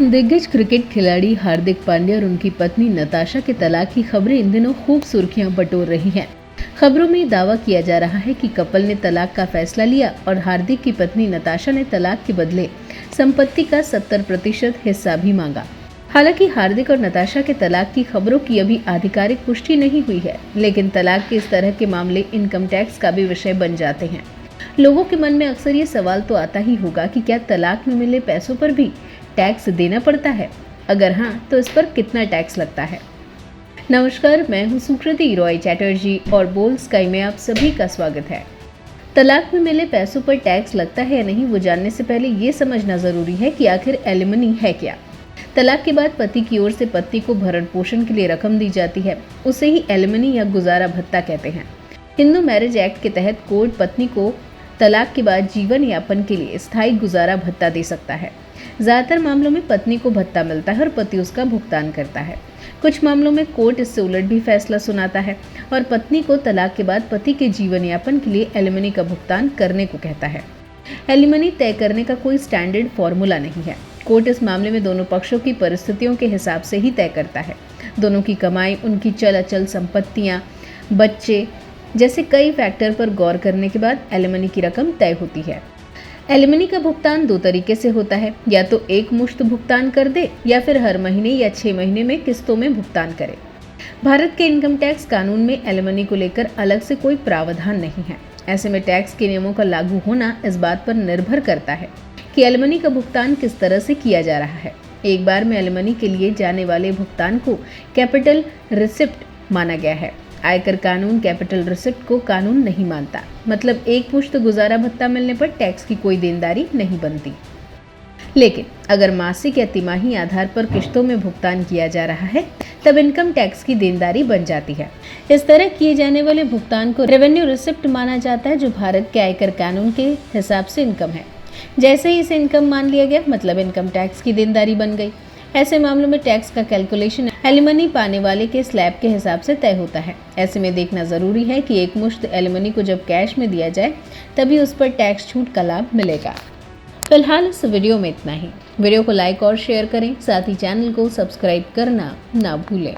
दिग्गज क्रिकेट खिलाड़ी हार्दिक पांड्या और उनकी पत्नी नताशा के तलाक की खबरें इन दिनों खूब सुर्खियां बटोर रही हैं। खबरों में दावा किया जा रहा है कि कपल ने तलाक का फैसला लिया और हार्दिक की पत्नी नताशा ने तलाक के बदले संपत्ति का 70% हिस्सा भी मांगा। हालांकि हार्दिक और नताशा के तलाक की खबरों की अभी आधिकारिक पुष्टि नहीं हुई है, लेकिन तलाक के इस तरह के मामले इनकम टैक्स का भी विषय बन जाते हैं। लोगों के मन में अक्सर ये सवाल तो आता ही होगा कि क्या तलाक में मिले पैसों पर भी टैक्स देना पड़ता है? अगर हाँ, तो इस पर कितना टैक्स लगता है? नमस्कार, मैं हूँ सुकृति रॉय चैटर्जी और बोल्ड स्काई में आप सभी का स्वागत है। तलाक में मिले पैसों पर टैक्स लगता है या नहीं, वो जानने से पहले ये समझना जरूरी है कि आखिर एलिमनी है क्या। तलाक के बाद पति की ओर से पत्नी को भरण पोषण के लिए रकम दी जाती है, उसे ही एलिमनी या गुजारा भत्ता कहते हैं। हिंदू मैरिज एक्ट के तहत कोर्ट पत्नी को तलाक के बाद जीवन यापन के लिए स्थायी गुजारा भत्ता दे सकता है। ज्यादातर मामलों में पत्नी को भत्ता मिलता है और पति उसका भुगतान करता है। कुछ मामलों में कोर्ट इससे उलट भी फैसला सुनाता है और पत्नी को तलाक के बाद पति के जीवन यापन के लिए एलिमनी का भुगतान करने को कहता है। एलिमनी तय करने का कोई स्टैंडर्ड फॉर्मूला नहीं है। कोर्ट इस मामले में दोनों पक्षों की परिस्थितियों के हिसाब से ही तय करता है। दोनों की कमाई, उनकी चल अचल संपत्तियां, बच्चे जैसे कई फैक्टर पर गौर करने के बाद एलिमनी की रकम तय होती है। एलिमनी का भुगतान दो तरीके से होता है, या तो एक मुश्त भुगतान कर दे या फिर हर महीने या 6 महीने में किस्तों में भुगतान करे। भारत के इनकम टैक्स कानून में एलिमनी को लेकर अलग से कोई प्रावधान नहीं है। ऐसे में टैक्स के नियमों का लागू होना इस बात पर निर्भर करता है कि एलिमनी का भुगतान किस तरह से किया जा रहा है। एक बार में एलिमनी के लिए जाने वाले भुगतान को कैपिटल रिसिप्ट माना गया है। आयकर कानून कैपिटल रिसिप्ट को कानून नहीं मानता, मतलब एक मुश्त गुजारा भत्ता मिलने पर टैक्स की कोई देनदारी नहीं बनती। लेकिन अगर मासिक या तिमाही आधार पर किश्तों में भुगतान किया जा रहा है, तब इनकम टैक्स की देनदारी बन जाती है। इस तरह किए जाने वाले भुगतान को रेवेन्यू रिसिप्ट माना जाता है, जो भारत के आयकर कानून के हिसाब से इनकम है। जैसे ही इसे इनकम मान लिया गया, मतलब इनकम टैक्स की देनदारी बन गई। ऐसे मामलों में टैक्स का कैलकुलेशन एलिमनी पाने वाले के स्लैब के हिसाब से तय होता है। ऐसे में देखना जरूरी है कि एक मुश्त एलिमनी को जब कैश में दिया जाए, तभी उस पर टैक्स छूट का लाभ मिलेगा। फिलहाल इस वीडियो में इतना ही। वीडियो को लाइक और शेयर करें, साथ ही चैनल को सब्सक्राइब करना ना भूलें।